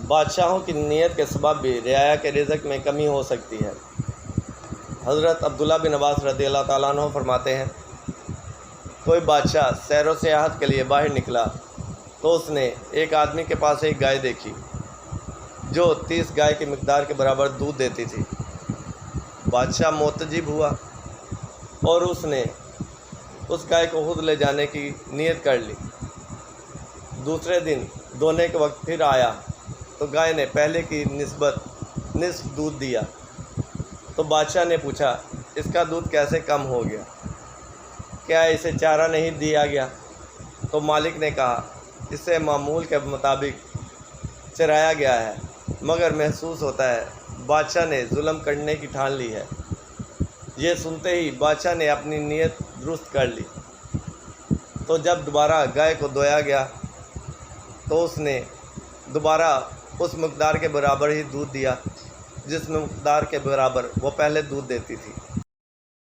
بادشاہوں کی نیت کے سبب بھی رعایا کے رزق میں کمی ہو سکتی ہے۔ حضرت عبداللہ بن عباس رضی اللہ تعالیٰ عنہ فرماتے ہیں، کوئی بادشاہ سیر و سیاحت کے لیے باہر نکلا تو اس نے ایک آدمی کے پاس ایک گائے دیکھی جو 30 گائے کی مقدار کے برابر دودھ دیتی تھی۔ بادشاہ معتجب ہوا اور اس نے اس گائے کو خود لے جانے کی نیت کر لی۔ دوسرے دن دونے کے وقت پھر آیا تو گائے نے پہلے کی نسبت نصف دودھ دیا۔ تو بادشاہ نے پوچھا، اس کا دودھ کیسے کم ہو گیا؟ کیا اسے چارہ نہیں دیا گیا؟ تو مالک نے کہا، اسے معمول کے مطابق چرایا گیا ہے، مگر محسوس ہوتا ہے بادشاہ نے ظلم کرنے کی ٹھان لی ہے۔ یہ سنتے ہی بادشاہ نے اپنی نیت درست کر لی۔ تو جب دوبارہ گائے کو دھویا گیا تو اس نے دوبارہ اس مقدار کے برابر ہی دودھ دیا جس مقدار کے برابر وہ پہلے دودھ دیتی تھی۔